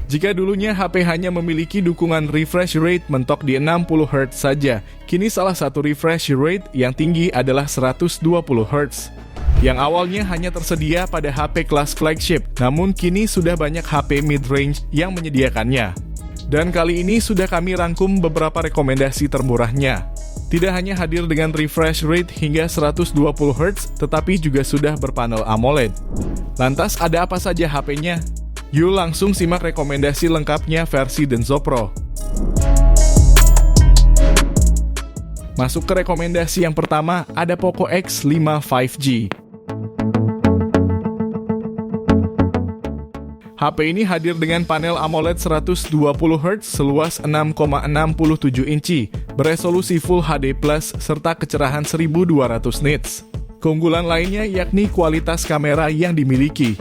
Jika dulunya HP hanya memiliki dukungan refresh rate mentok di 60Hz saja, kini salah satu refresh rate yang tinggi adalah 120Hz. Yang awalnya hanya tersedia pada HP kelas flagship, namun kini sudah banyak HP mid-range yang menyediakannya. Dan kali ini sudah kami rangkum beberapa rekomendasi termurahnya. Tidak hanya hadir dengan refresh rate hingga 120Hz, tetapi juga sudah berpanel AMOLED. Lantas ada apa saja HP-nya? Yuk langsung simak rekomendasi lengkapnya versi Denso Pro. Masuk ke rekomendasi yang pertama, ada Poco X5 5G. HP ini hadir dengan panel AMOLED 120Hz seluas 6,67 inci, beresolusi Full HD+, serta kecerahan 1200 nits. Keunggulan lainnya yakni kualitas kamera yang dimiliki.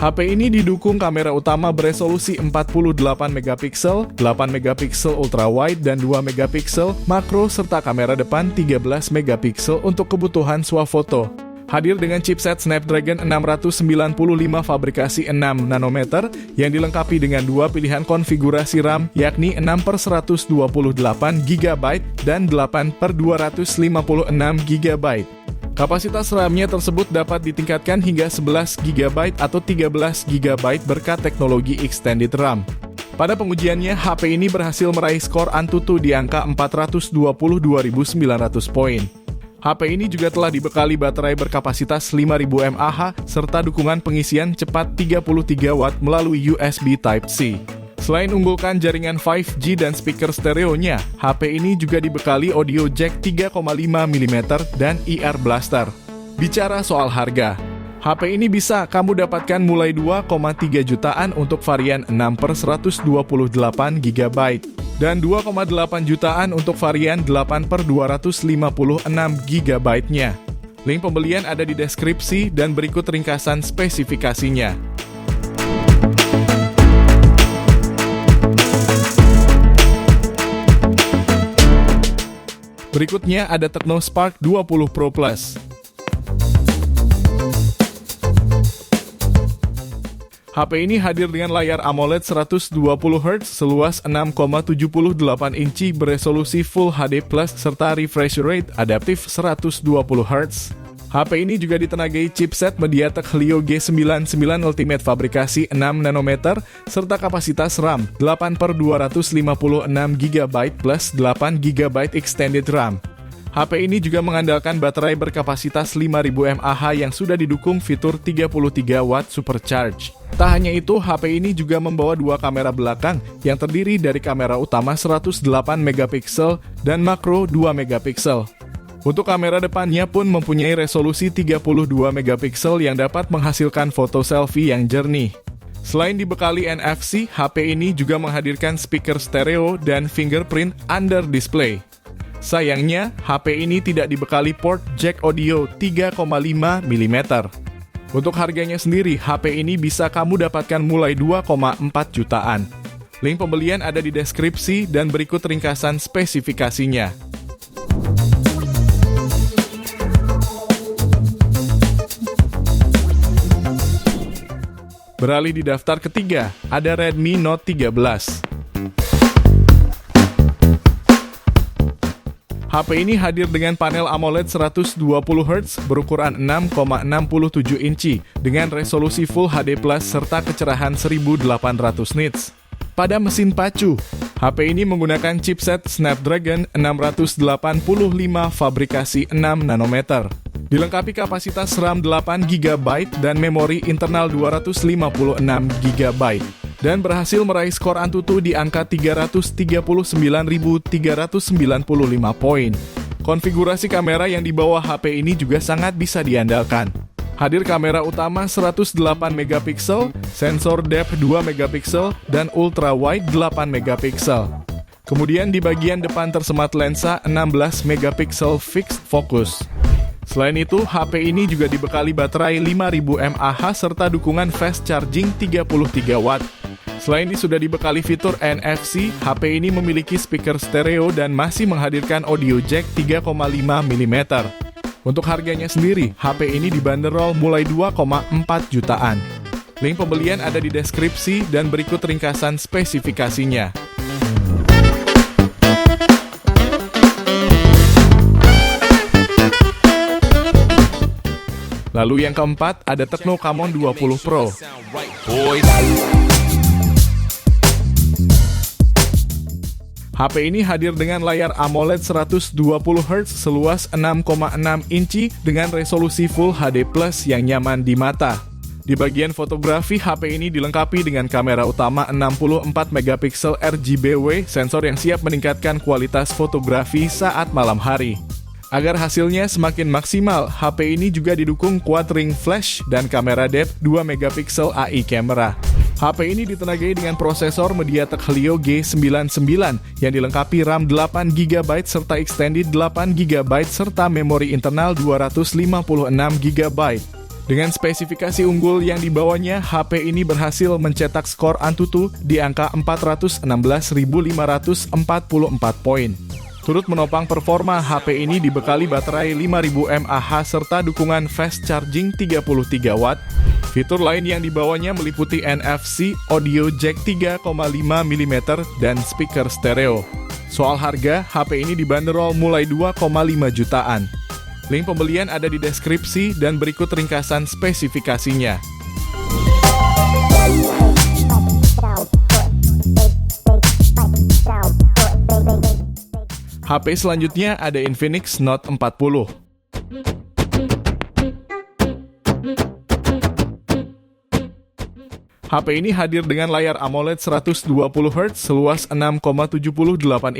HP ini didukung kamera utama beresolusi 48MP, 8MP ultrawide, dan 2MP makro, serta kamera depan 13MP untuk kebutuhan swafoto. Hadir dengan chipset Snapdragon 695 fabrikasi 6nm yang dilengkapi dengan dua pilihan konfigurasi RAM yakni 6/128GB dan 8/256GB. Kapasitas RAM-nya tersebut dapat ditingkatkan hingga 11GB atau 13GB berkat teknologi Extended RAM. Pada pengujiannya, HP ini berhasil meraih skor Antutu di angka 422.900 poin. HP ini juga telah dibekali baterai berkapasitas 5000 mAh serta dukungan pengisian cepat 33 Watt melalui USB Type-C. Selain unggulkan jaringan 5G dan speaker stereonya, HP ini juga dibekali audio jack 3,5mm dan IR blaster. Bicara soal harga, HP ini bisa kamu dapatkan mulai 2,3 jutaan untuk varian 6/128GB dan 2,8 jutaan untuk varian 8/256GB-nya. Link pembelian ada di deskripsi dan berikut ringkasan spesifikasinya. Berikutnya ada Tecno Spark 20 Pro Plus. HP ini hadir dengan layar AMOLED 120Hz seluas 6,78 inci beresolusi Full HD+, serta refresh rate adaptif 120Hz. HP ini juga ditenagai chipset MediaTek Helio G99 Ultimate fabrikasi 6nm serta kapasitas RAM 8/256GB plus 8GB extended RAM. HP ini juga mengandalkan baterai berkapasitas 5000 mAh yang sudah didukung fitur 33 Watt Supercharge. Tak hanya itu, HP ini juga membawa dua kamera belakang yang terdiri dari kamera utama 108MP dan makro 2MP. Untuk kamera depannya pun mempunyai resolusi 32MP yang dapat menghasilkan foto selfie yang jernih. Selain dibekali NFC, HP ini juga menghadirkan speaker stereo dan fingerprint under display. Sayangnya, HP ini tidak dibekali port jack audio 3,5mm. Untuk harganya sendiri, HP ini bisa kamu dapatkan mulai 2,4 jutaan. Link pembelian ada di deskripsi dan berikut ringkasan spesifikasinya. Beralih di daftar ketiga, ada Redmi Note 13. HP ini hadir dengan panel AMOLED 120Hz berukuran 6,67 inci dengan resolusi Full HD+, serta kecerahan 1800 nits. Pada mesin pacu, HP ini menggunakan chipset Snapdragon 685 fabrikasi 6nm. Dilengkapi kapasitas RAM 8GB dan memori internal 256GB. Dan berhasil meraih skor Antutu di angka 339.395 poin. Konfigurasi kamera yang dibawa HP ini juga sangat bisa diandalkan. Hadir kamera utama 108MP, sensor depth 2MP, dan ultrawide 8MP. Kemudian di bagian depan tersemat lensa 16MP fixed focus. Selain itu, HP ini juga dibekali baterai 5000 mAh serta dukungan fast charging 33 Watt. Selain sudah dibekali fitur NFC, HP ini memiliki speaker stereo dan masih menghadirkan audio jack 3,5mm. Untuk harganya sendiri, HP ini dibanderol mulai 2,4 jutaan. Link pembelian ada di deskripsi dan berikut ringkasan spesifikasinya. Lalu yang keempat ada Tecno Camon 20 Pro. HP ini hadir dengan layar AMOLED 120Hz seluas 6,6 inci dengan resolusi Full HD Plus yang nyaman di mata. Di bagian fotografi, HP ini dilengkapi dengan kamera utama 64 megapiksel RGBW, sensor yang siap meningkatkan kualitas fotografi saat malam hari. Agar hasilnya semakin maksimal, HP ini juga didukung quad ring flash dan kamera depth 2 megapiksel AI camera. HP ini ditenagai dengan prosesor MediaTek Helio G99 yang dilengkapi RAM 8GB serta extended 8GB serta memori internal 256GB. Dengan spesifikasi unggul yang dibawanya, HP ini berhasil mencetak skor Antutu di angka 416.544 poin. Turut menopang performa, HP ini dibekali baterai 5000 mAh serta dukungan fast charging 33 watt. Fitur lain yang dibawanya meliputi NFC, audio jack 3,5 mm, dan speaker stereo. Soal harga, HP ini dibanderol mulai 2,5 jutaan. Link pembelian ada di deskripsi dan berikut ringkasan spesifikasinya. HP selanjutnya ada Infinix Note 40. HP ini hadir dengan layar AMOLED 120Hz seluas 6,78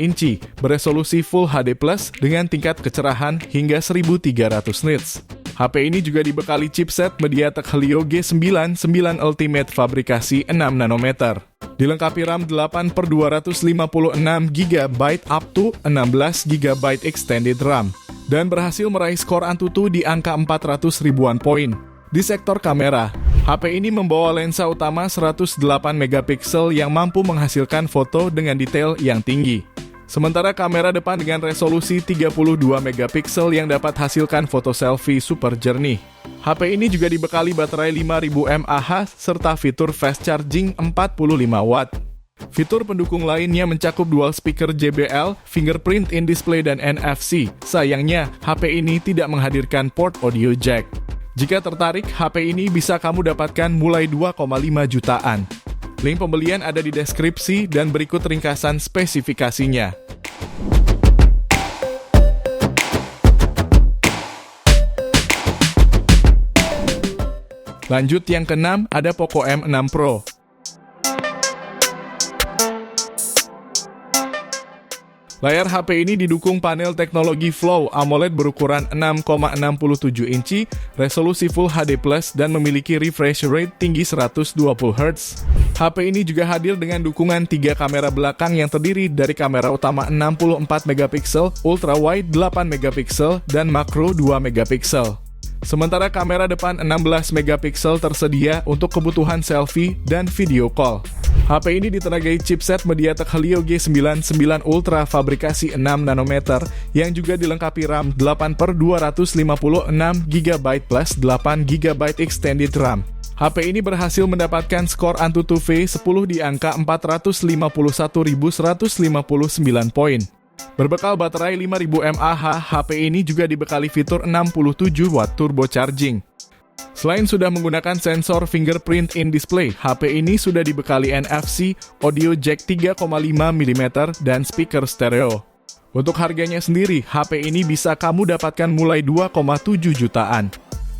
inci, beresolusi Full HD Plus dengan tingkat kecerahan hingga 1300 nits. HP ini juga dibekali chipset MediaTek Helio G99 Ultimate fabrikasi 6 nanometer. Dilengkapi RAM 8/256GB up to 16GB extended RAM, dan berhasil meraih skor Antutu di angka 400 ribuan poin. Di sektor kamera, HP ini membawa lensa utama 108 megapiksel yang mampu menghasilkan foto dengan detail yang tinggi. Sementara kamera depan dengan resolusi 32 megapiksel yang dapat hasilkan foto selfie super jernih. HP ini juga dibekali baterai 5000 mAh serta fitur fast charging 45 watt. Fitur pendukung lainnya mencakup dual speaker JBL, fingerprint in display, dan NFC. Sayangnya, HP ini tidak menghadirkan port audio jack. Jika tertarik, HP ini bisa kamu dapatkan mulai 2,5 jutaan. Link pembelian ada di deskripsi dan berikut ringkasan spesifikasinya. Lanjut yang keenam, ada Poco M6 Pro. Layar HP ini didukung panel teknologi Flow AMOLED berukuran 6,67 inci, resolusi Full HD+, dan memiliki refresh rate tinggi 120Hz. HP ini juga hadir dengan dukungan 3 kamera belakang yang terdiri dari kamera utama 64 megapiksel, ultra wide 8 megapiksel, dan makro 2 megapiksel. Sementara kamera depan 16 megapiksel tersedia untuk kebutuhan selfie dan video call. HP ini ditenagai chipset MediaTek Helio G99 Ultra fabrikasi 6 nanometer yang juga dilengkapi RAM 8/256GB plus 8GB extended RAM. HP ini berhasil mendapatkan skor Antutu V10 di angka 451.159 poin. Berbekal baterai 5000 mAh, HP ini juga dibekali fitur 67 watt turbo charging. Selain sudah menggunakan sensor fingerprint in display, HP ini sudah dibekali NFC, audio jack 3,5 mm, dan speaker stereo. Untuk harganya sendiri, HP ini bisa kamu dapatkan mulai 2,7 jutaan.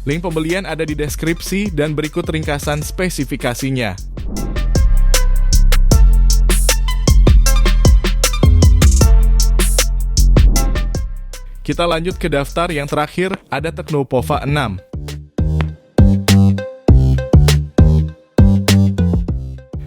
Link pembelian ada di deskripsi dan berikut ringkasan spesifikasinya. Kita lanjut ke daftar yang terakhir, ada Tecno Pova 6.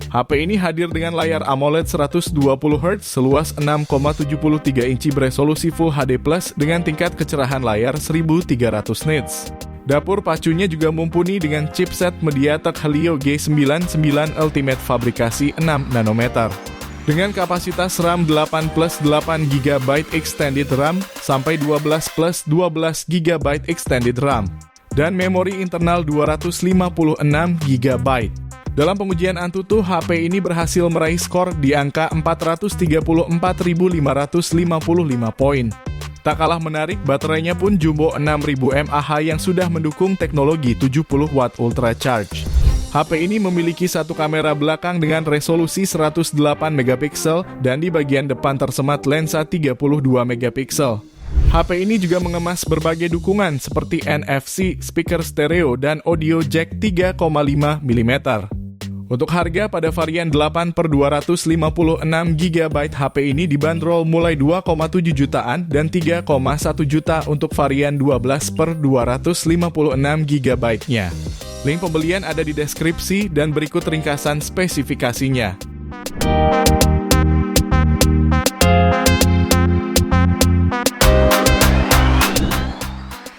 HP ini hadir dengan layar AMOLED 120Hz seluas 6,73 inci beresolusi Full HD Plus dengan tingkat kecerahan layar 1300 nits. Dapur pacunya juga mumpuni dengan chipset MediaTek Helio G99 Ultimate fabrikasi 6 nanometer. Dengan kapasitas RAM 8+8GB extended RAM sampai 12+12GB extended RAM. dan memori internal 256 GB. Dalam pengujian Antutu, HP ini berhasil meraih skor di angka 434.555 poin. Tak kalah menarik, baterainya pun jumbo 6000 mAh yang sudah mendukung teknologi 70 watt Ultra Charge. HP ini memiliki satu kamera belakang dengan resolusi 108 megapiksel dan di bagian depan tersemat lensa 32 megapiksel. HP ini juga mengemas berbagai dukungan seperti NFC, speaker stereo, dan audio jack 3,5 mm. Untuk harga pada varian 8/256 GB HP ini dibanderol mulai 2,7 jutaan dan 3,1 juta untuk varian 12/256 GB-nya. Link pembelian ada di deskripsi dan berikut ringkasan spesifikasinya.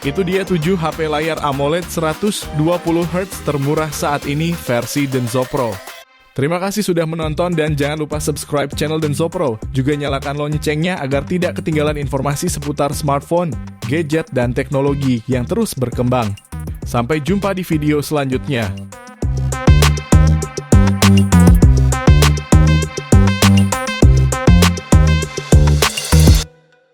Itu dia 7 HP layar AMOLED 120Hz termurah saat ini versi Denso Pro. Terima kasih sudah menonton dan jangan lupa subscribe channel Denso Pro. Juga nyalakan loncengnya agar tidak ketinggalan informasi seputar smartphone, gadget, dan teknologi yang terus berkembang. Sampai jumpa di video selanjutnya.